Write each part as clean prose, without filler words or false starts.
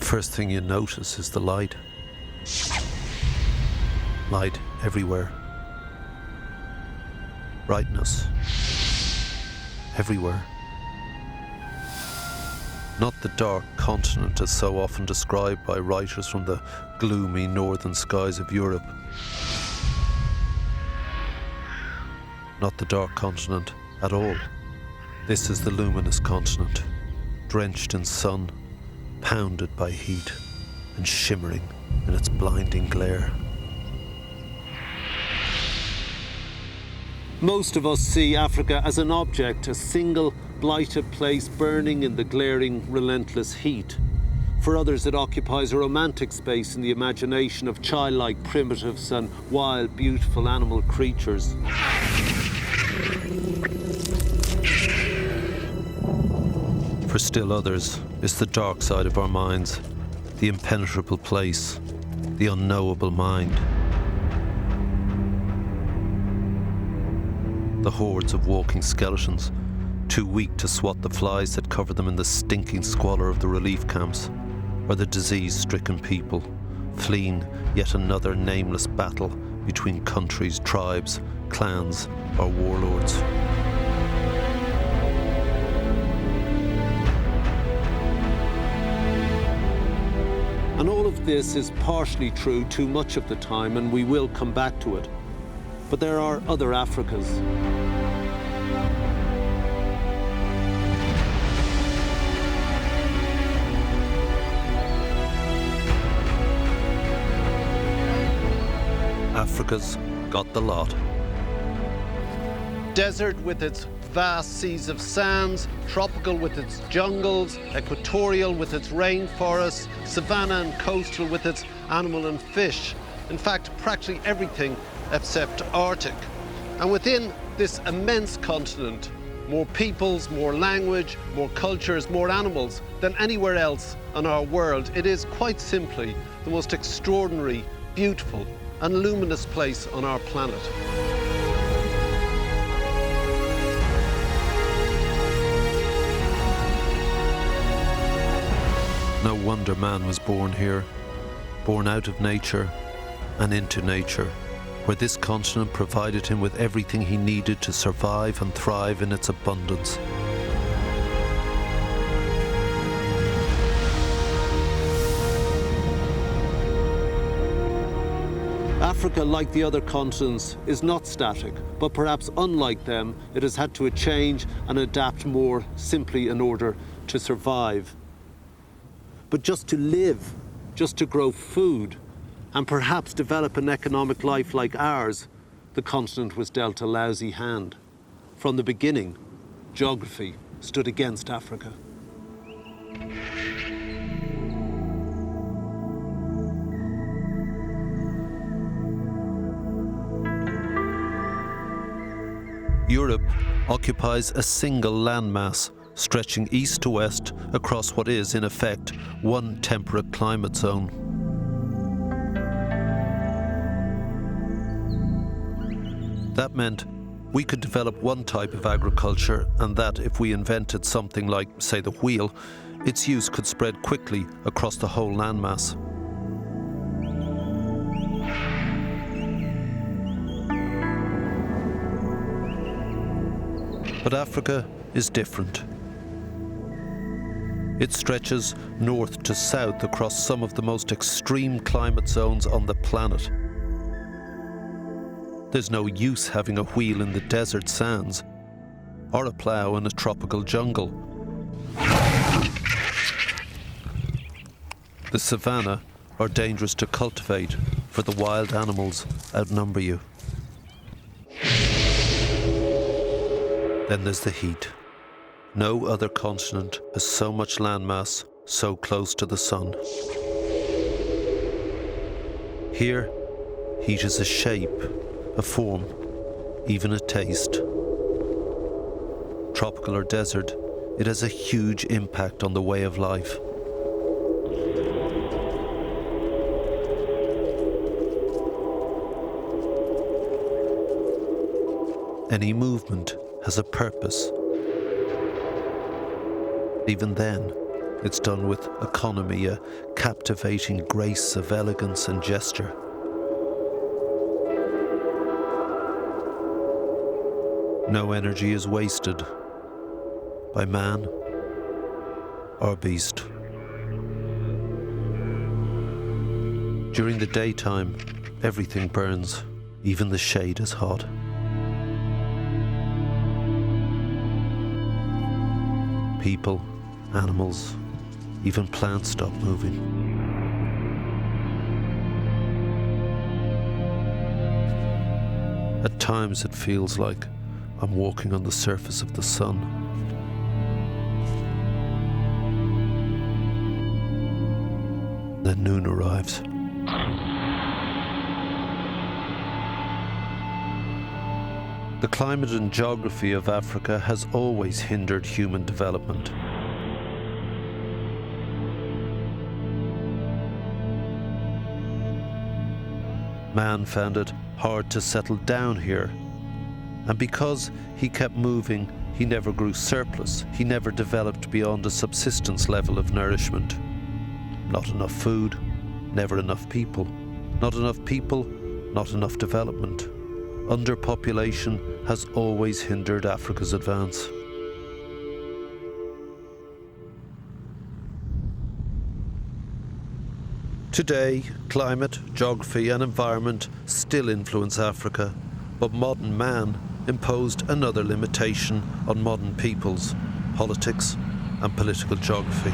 first thing you notice is the light. Light everywhere. Brightness. Everywhere. Not the dark continent as so often described by writers from the gloomy northern skies of Europe. Not the dark continent at all. This is the luminous continent, drenched in sun, pounded by heat, and shimmering in its blinding glare. Most of us see Africa as an object, a single blighted place burning in the glaring, relentless heat. For others, it occupies a romantic space in the imagination of childlike primitives and wild, beautiful animal creatures. For still others, it's the dark side of our minds, the impenetrable place, the unknowable mind. The hordes of walking skeletons, too weak to swat the flies that cover them in the stinking squalor of the relief camps, or the disease-stricken people, fleeing yet another nameless battle between countries, tribes, clans, or warlords. And all of this is partially true too much of the time, and we will come back to it. But there are other Africas. Africa's got the lot. Desert with its vast seas of sands, tropical with its jungles, equatorial with its rainforests, savanna and coastal with its animal and fish. In fact, practically everything except Arctic. And within this immense continent, more peoples, more language, more cultures, more animals than anywhere else on our world. It is quite simply the most extraordinary, beautiful, and luminous place on our planet. No wonder man was born here, born out of nature and into nature, where this continent provided him with everything he needed to survive and thrive in its abundance. Africa, like the other continents, is not static, but perhaps unlike them, it has had to change and adapt more simply in order to survive. But just to live, just to grow food, and perhaps develop an economic life like ours, the continent was dealt a lousy hand. From the beginning, geography stood against Africa. Europe occupies a single landmass, stretching east to west across what is, in effect, one temperate climate zone. That meant we could develop one type of agriculture, and that if we invented something like, say, the wheel, its use could spread quickly across the whole landmass. But Africa is different. It stretches north to south across some of the most extreme climate zones on the planet. There's no use having a wheel in the desert sands or a plough in a tropical jungle. The savanna are dangerous to cultivate, for the wild animals outnumber you. Then there's the heat. No other continent has so much landmass so close to the sun. Here, heat is a shape, a form, even a taste. Tropical or desert, it has a huge impact on the way of life. Any movement has a purpose. Even then, It's done with economy, a captivating grace of elegance and gesture. No energy is wasted by man or beast. During the daytime, everything burns, even the shade is hot. People, animals, even plants stop moving. At times it feels like I'm walking on the surface of the sun. Then noon arrives. The climate and geography of Africa has always hindered human development. Man found it hard to settle down here. And because he kept moving, he never grew surplus. He never developed beyond a subsistence level of nourishment. Not enough food, never enough people. Not enough people, not enough development. Underpopulation has always hindered Africa's advance. Today, climate, geography and environment still influence Africa, but modern man imposed another limitation on modern peoples, politics and political geography.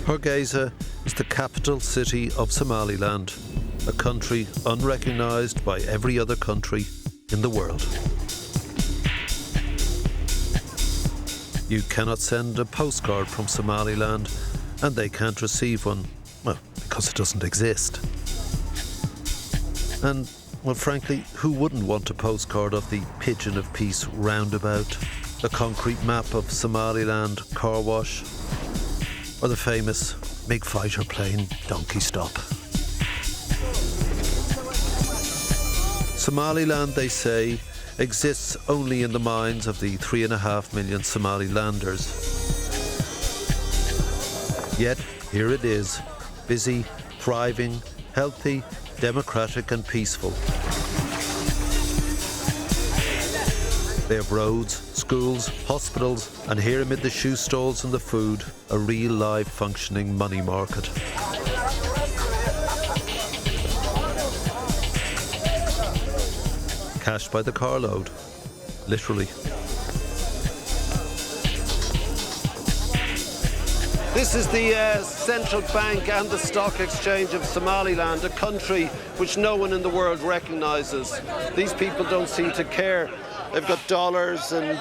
Hargeisa is the capital city of Somaliland, a country unrecognised by every other country in the world. You cannot send a postcard from Somaliland, and they can't receive one, well, because it doesn't exist. And, well, frankly, who wouldn't want a postcard of the Pigeon of Peace roundabout, a concrete map of Somaliland car wash, or the famous MiG fighter plane donkey stop? Somaliland, they say, exists only in the minds of the 3.5 million Somalilanders. Yet, here it is, busy, thriving, healthy, democratic and peaceful. They have roads, schools, hospitals, and here amid the shoe stalls and the food, a real live functioning money market. Cash by the carload, literally. This is the central bank and the stock exchange of Somaliland, a country which no one in the world recognises. These people don't seem to care. They've got dollars and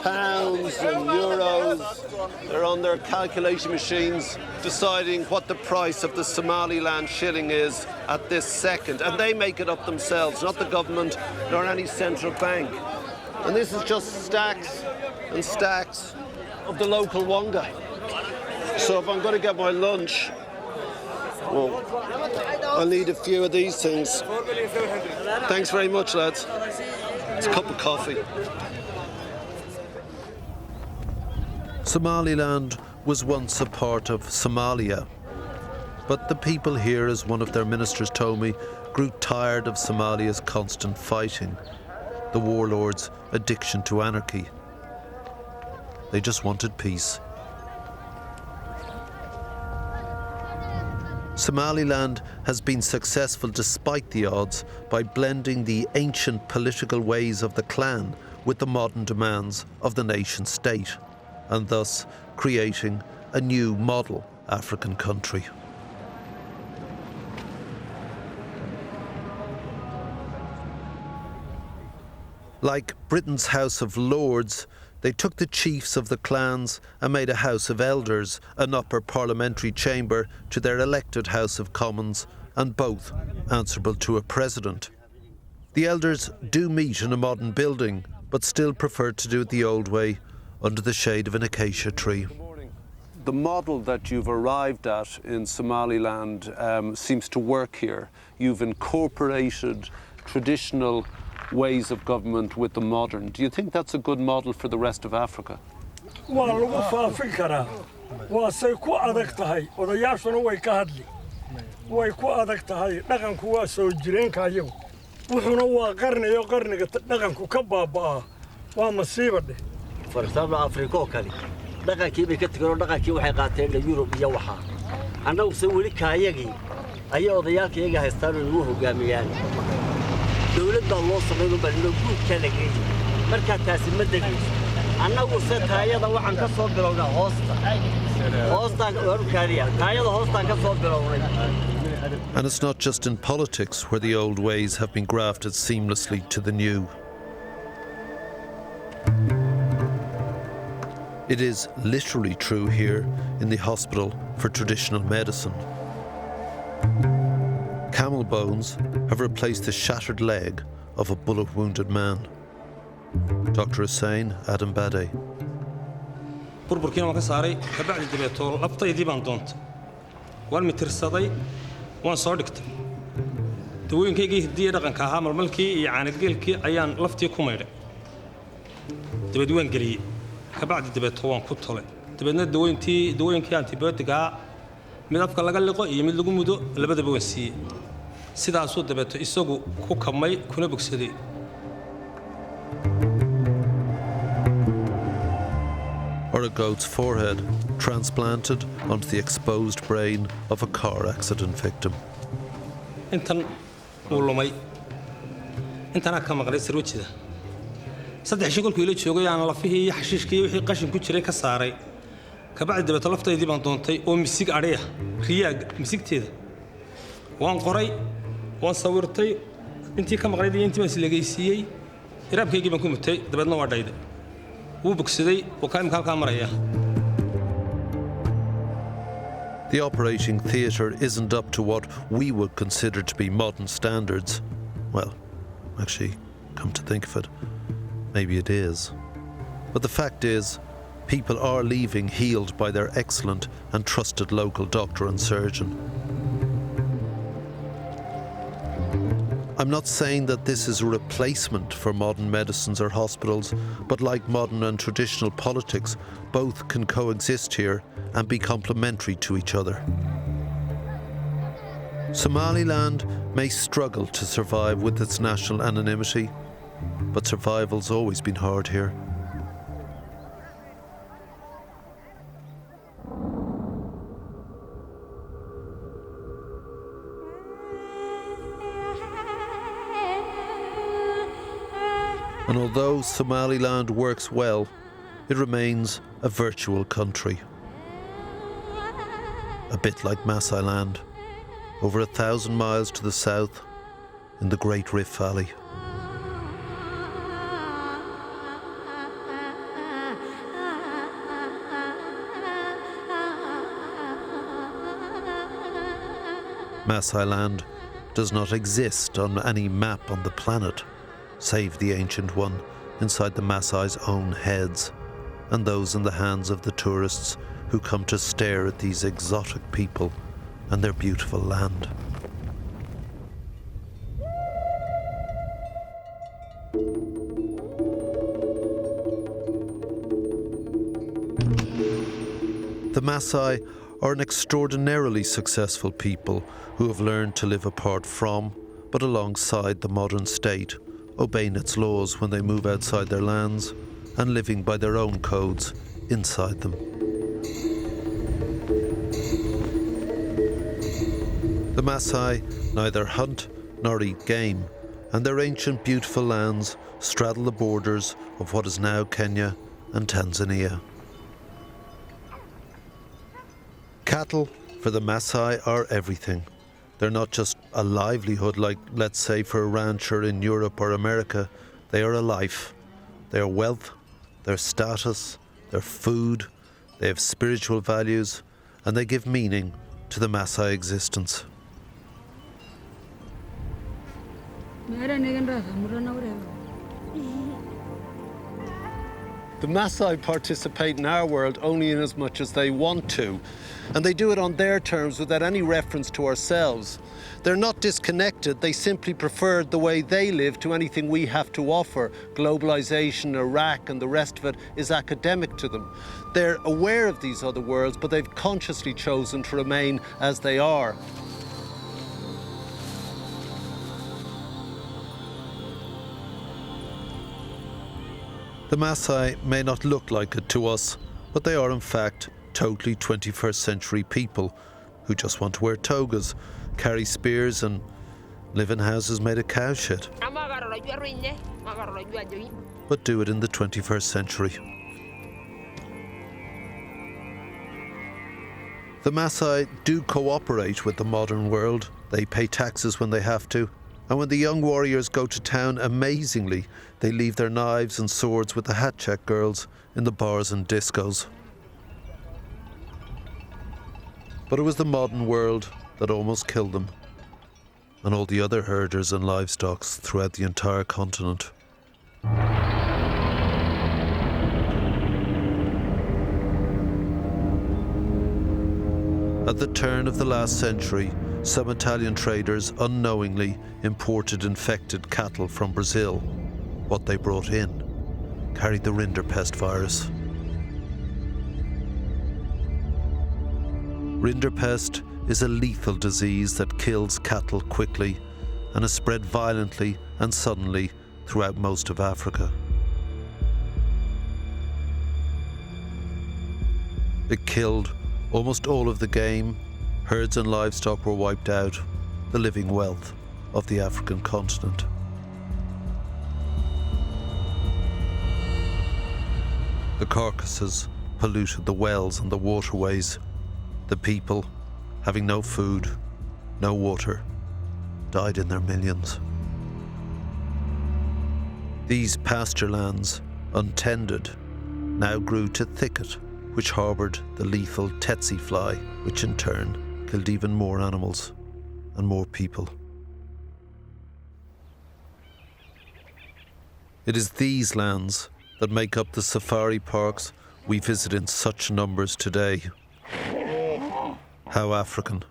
pounds and euros. They're on their calculation machines deciding what the price of the Somaliland shilling is at this second. And they make it up themselves, not the government nor any central bank. And this is just stacks and stacks of the local wonga. So if I'm going to get my lunch, well, I'll need a few of these things. Thanks very much, lads. It's a cup of coffee. Somaliland was once a part of Somalia, but the people here, as one of their ministers told me, grew tired of Somalia's constant fighting, the warlords' addiction to anarchy. They just wanted peace. Somaliland has been successful despite the odds by blending the ancient political ways of the clan with the modern demands of the nation state, and thus creating a new model African country. Like Britain's House of Lords, they took the chiefs of the clans and made a House of Elders, an upper parliamentary chamber to their elected House of Commons, and both answerable to a president. The elders do meet in a modern building, but still prefer to do it the old way, under the shade of an acacia tree. The model that you've arrived at in Somaliland seems to work here. You've incorporated traditional ways of government with the modern. Do you think that's a good model for the rest of Africa? waa lagu faafin karaa waa say ku adag tahay odayaashuna way ka hadli way ku adag tahay dhaqanku waa soo jireenka ayagu wuxuuna waa qarniyo qarniga dhaqanku ka baabaa waa masiibo dheh farsaabla Afrika oo kale dhaqankii bay ka tageen dhaqankii waxay qaateen Yurub iyo waxa annagu soo wali kaayagii ayaa odayaalkayga haystaan inuu hogaamiyaan dawladda loo sameeyo ballo guud kala geeyay marka taasi ma dagayso annagu se taayada waxaan ka soo bilowna hoostaan oo kaariya taayada hoostaan ka soo bilownay. And it's not just in politics where the old ways have been grafted seamlessly to the new. It is literally true here in the hospital for traditional medicine. Camel bones have replaced the shattered leg of a bullet-wounded man. Dr. Hussein Adam Bade. burburkiina waan ka saaray kabacdi dibeetoo labtaydii baan doontay waan mitirsaday waan soo dhigtay dawooyinkaygii hidiya dhaqanka ahaa malmalkii iyo caanageelkii ayaan laftii ku maydhay dabeed waan geliyey kabacdi dibeetoo waan ku tolay dabeedna dawooyinkii antibiyootiga mid afka laga liqo iyo mid lagu mudo labadaba waan siiyey sidaasuu dabeeto isagu ku kabmay kuna bogsaday. Or a goat's forehead transplanted onto the exposed brain of a car accident victim. Intan uu lumay intana ka maqlay sirwajida saddex shaqo ila joogay aan lafihii xashiishkii wixii qashin ku jiray ka saaray kabacdi dabeeto laftaydii baan doontay oo misig ariya riyaag misigteeda waan qoray waan sawirtay intii ka maqlay intii baan isleegaysiiyay iraabkaygii baan ku mutay dabeedna waa dhayday wuu bogsaday oo ka imka halka maraya. The operating theatre isn't up to what we would consider to be modern standards. Well, actually, come to think of it, maybe it is. But the fact is, people are leaving healed by their excellent and trusted local doctor and surgeon. I'm not saying that this is a replacement for modern medicines or hospitals, but like modern and traditional politics, both can coexist here and be complementary to each other. Somaliland may struggle to survive with its national anonymity, but survival's always been hard here. And although Somaliland works well, it remains a virtual country. A bit like Masailand, over 1,000 miles to the south in the Great Rift Valley. Masailand does not exist on any map on the planet, save the ancient one inside the Maasai's own heads, and those in the hands of the tourists who come to stare at these exotic people and their beautiful land. The Maasai are an extraordinarily successful people who have learned to live apart from, but alongside the modern state, obeying its laws when they move outside their lands and living by their own codes inside them. The Maasai neither hunt nor eat game, and their ancient beautiful lands straddle the borders of what is now Kenya and Tanzania. Cattle for the Maasai are everything. They're not just a livelihood like, let's say, for a rancher in Europe or America. They are a life. They are wealth, their status, their food, they have spiritual values, and they give meaning to the Maasai existence. The Maasai participate in our world only in as much as they want to, and they do it on their terms without any reference to ourselves. They're not disconnected, they simply prefer the way they live to anything we have to offer. Globalization, Iraq, and the rest of it is academic to them. They're aware of these other worlds, but they've consciously chosen to remain as they are. The Maasai may not look like it to us, but they are in fact totally 21st century people who just want to wear togas, carry spears and live in houses made of cow shit. But do it in the 21st century. The Maasai do cooperate with the modern world. They pay taxes when they have to. And when the young warriors go to town, amazingly, they leave their knives and swords with the Hadza girls in the bars and discos. But it was the modern world that almost killed them, and all the other herders and livestock throughout the entire continent. At the turn of the last century, some Italian traders unknowingly imported infected cattle from Brazil. What they brought in carried the Rinderpest virus. Rinderpest is a lethal disease that kills cattle quickly and has spread violently and suddenly throughout most of Africa. It killed almost all of the game. Herds and livestock were wiped out, the living wealth of the African continent. The carcasses polluted the wells and the waterways. The people, having no food, no water, died in their millions. These pasture lands, untended, now grew to thicket, which harboured the lethal tsetse fly, which in turn killed even more animals and more people. It is these lands that make up the safari parks we visit in such numbers today. How African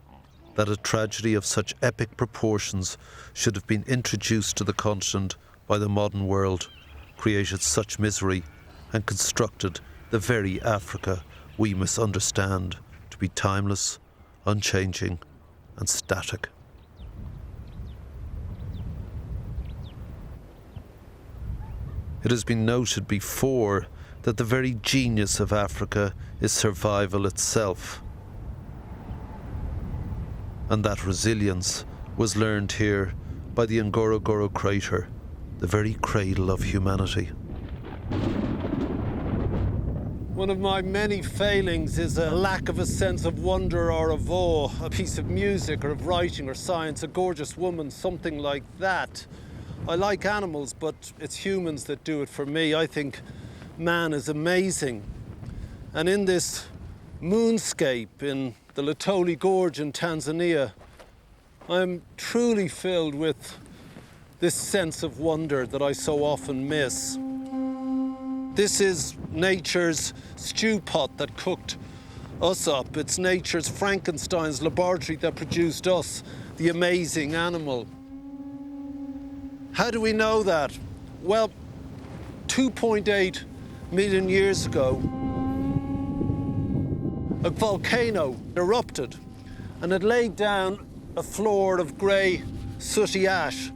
that a tragedy of such epic proportions should have been introduced to the continent by the modern world, created such misery and constructed the very Africa we must understand to be timeless, unchanging and static. It has been noted before that the very genius of Africa is survival itself, and that resilience was learned here by the Ngorongoro crater, the very cradle of humanity. One of my many failings is a lack of a sense of wonder or of awe, a piece of music or of writing or science, a gorgeous woman, something like that. I like animals, but it's humans that do it for me. I think man is amazing. And in this moonscape in the Laetoli Gorge in Tanzania, I'm truly filled with this sense of wonder that I so often miss. This is nature's stew pot that cooked us up. It's nature's Frankenstein's laboratory that produced us, the amazing animal. How do we know that? Well, 2.8 million years ago, a volcano erupted and it laid down a floor of grey, sooty ash.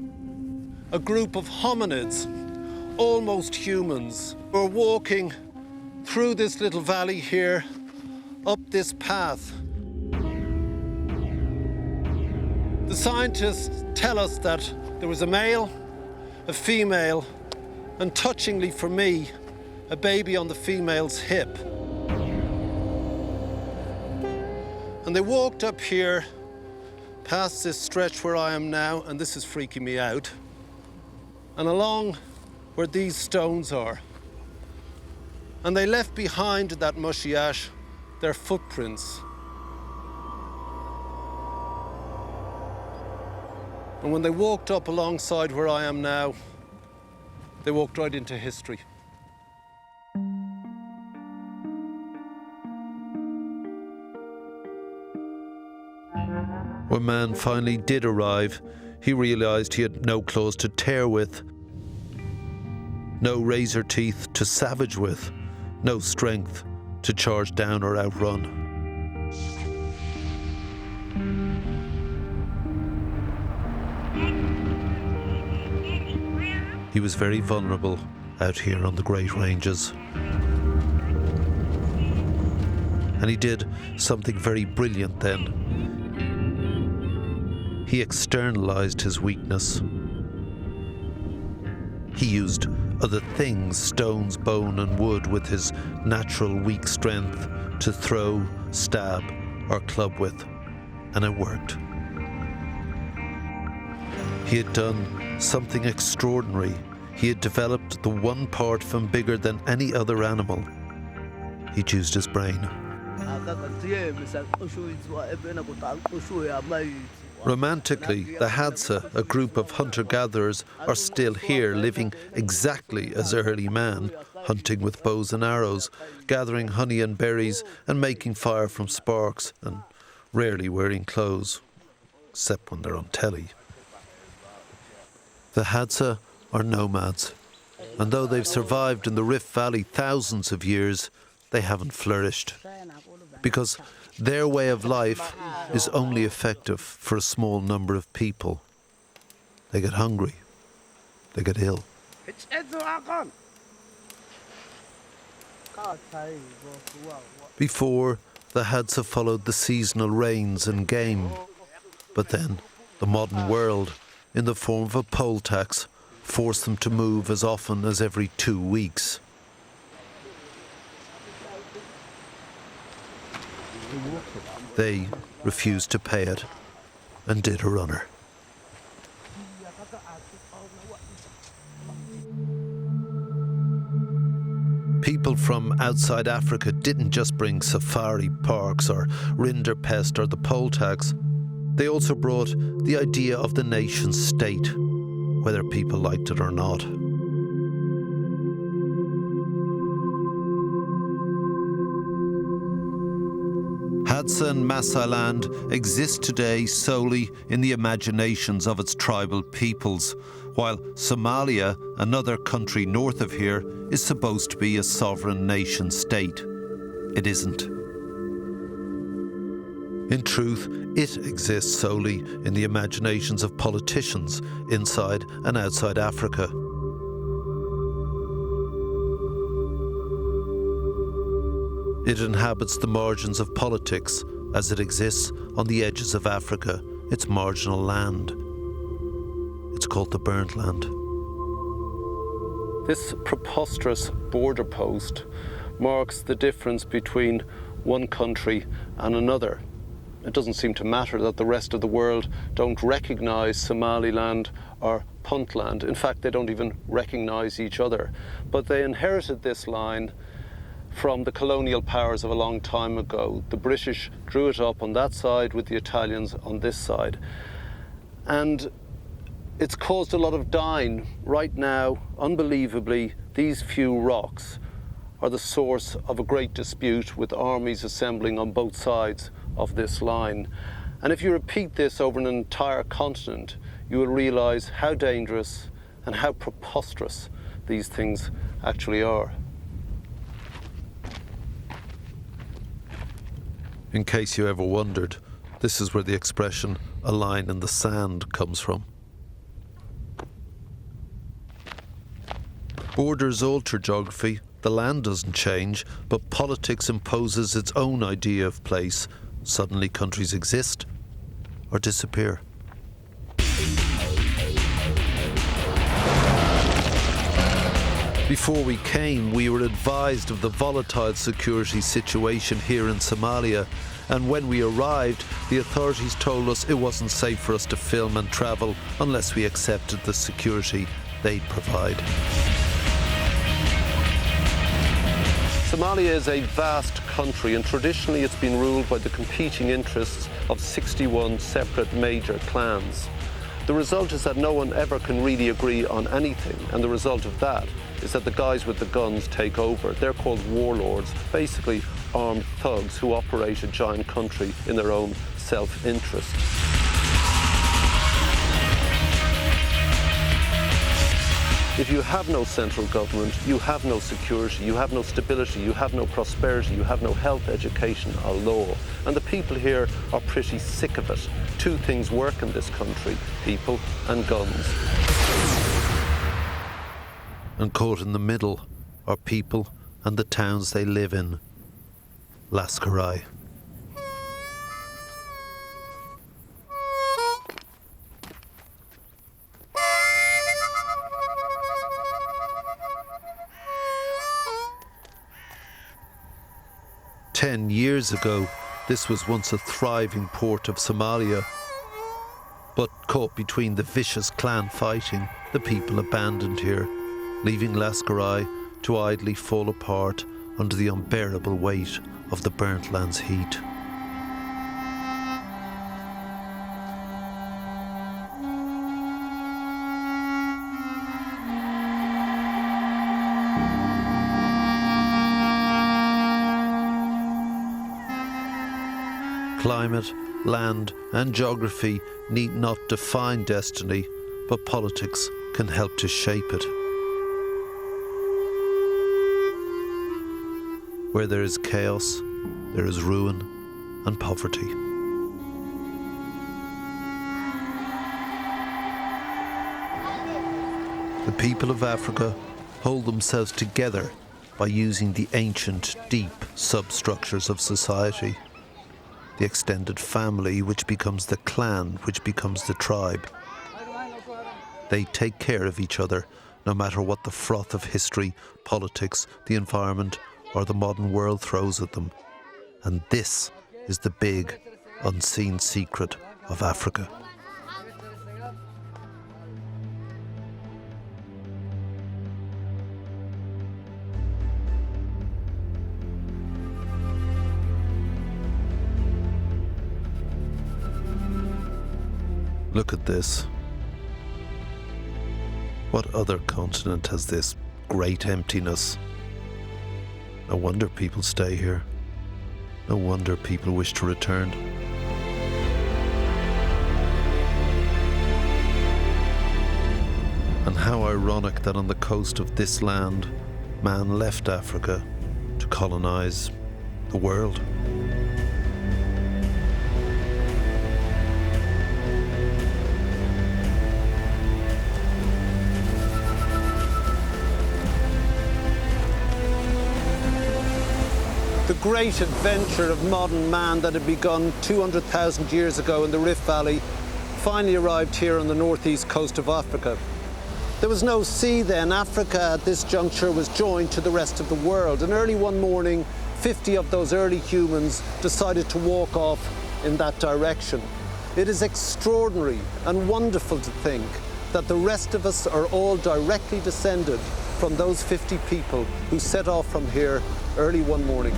A group of hominids, almost humans, were walking through this little valley here, up this path. The scientists tell us that there was a male, a female, and touchingly for me, a baby on the female's hip. And they walked up here, past this stretch where I am now, and this is freaking me out, and along where these stones are. And they left behind that mushy ash their footprints. And when they walked up alongside where I am now, they walked right into history. When man finally did arrive, he realised he had no claws to tear with, no razor teeth to savage with, no strength to charge down or outrun. He was very vulnerable out here on the Great Ranges. And he did something very brilliant then. He externalized his weakness. He used other things, stones, bone and wood, with his natural weak strength to throw, stab or club with, and it worked. He had done something extraordinary. He had developed the one part of him bigger than any other animal. He'd used his brain. Romantically, the Hadza, a group of hunter-gatherers, are still here, living exactly as early man, hunting with bows and arrows, gathering honey and berries, and making fire from sparks, and rarely wearing clothes, except when they're on telly. The Hadza are nomads, and though they've survived in the Rift Valley thousands of years, they haven't flourished, because their way of life is only effective for a small number of people. They get hungry, they get ill. Before, the Hadza followed the seasonal rains and game, but then the modern world, in the form of a poll tax, forced them to move as often as every 2 weeks. They refused to pay it and did a runner. People from outside Africa didn't just bring safari parks or Rinderpest or the poll tax. They also brought the idea of the nation state, whether people liked it or not. Hadza and Masailand exist today solely in the imaginations of its tribal peoples, while Somalia, another country north of here, is supposed to be a sovereign nation state. It isn't. In truth, it exists solely in the imaginations of politicians inside and outside Africa. It inhabits the margins of politics as it exists on the edges of Africa, its marginal land. It's called the burnt land. This preposterous border post marks the difference between one country and another. It doesn't seem to matter that the rest of the world don't recognize Somaliland or Puntland. In fact, they don't even recognize each other. But they inherited this line from the colonial powers of a long time ago. The British drew it up on that side with the Italians on this side. And it's caused a lot of dying. Right now, unbelievably, these few rocks are the source of a great dispute with armies assembling on both sides of this line. And if you repeat this over an entire continent, you will realize how dangerous and how preposterous these things actually are. In case you ever wondered, this is where the expression, "a line in the sand," comes from. Borders alter geography, the land doesn't change, but politics imposes its own idea of place. Suddenly countries exist or disappear. Before we came, we were advised of the volatile security situation here in Somalia, and when we arrived, the authorities told us it wasn't safe for us to film and travel unless we accepted the security they'd provide. Somalia is a vast country, and traditionally it's been ruled by the competing interests of 61 separate major clans. The result is that no one ever can really agree on anything, and the result of that is that the guys with the guns take over. They're called warlords, basically armed thugs who operate a giant country in their own self-interest. If you have no central government, you have no security, you have no stability, you have no prosperity, you have no health, education or law. And the people here are pretty sick of it. Two things work in this country, people and guns. And caught in the middle are people and the towns they live in. Lascarai. Ten years ago, this was once a thriving port of Somalia. But caught between the vicious clan fighting, the people abandoned here, leaving Lascarai to idly fall apart under the unbearable weight of the burnt land's heat. Climate, land and geography need not define destiny, but politics can help to shape it. Where there is chaos, there is ruin and poverty. The people of Africa hold themselves together by using the ancient, deep substructures of society. The extended family, which becomes the clan, which becomes the tribe. They take care of each other, no matter what the froth of history, politics, the environment, or the modern world throws at them. And this is the big, unseen secret of Africa. Look at this. What other continent has this great emptiness? No wonder people stay here. No wonder people wish to return. And how ironic that on the coast of this land, man left Africa to colonize the world. The great adventure of modern man that had begun 200,000 years ago in the Rift Valley finally arrived here on the northeast coast of Africa. There was no sea then. Africa at this juncture was joined to the rest of the world. And early one morning, 50 of those early humans decided to walk off in that direction. It is extraordinary and wonderful to think that the rest of us are all directly descended from those 50 people who set off from here early one morning.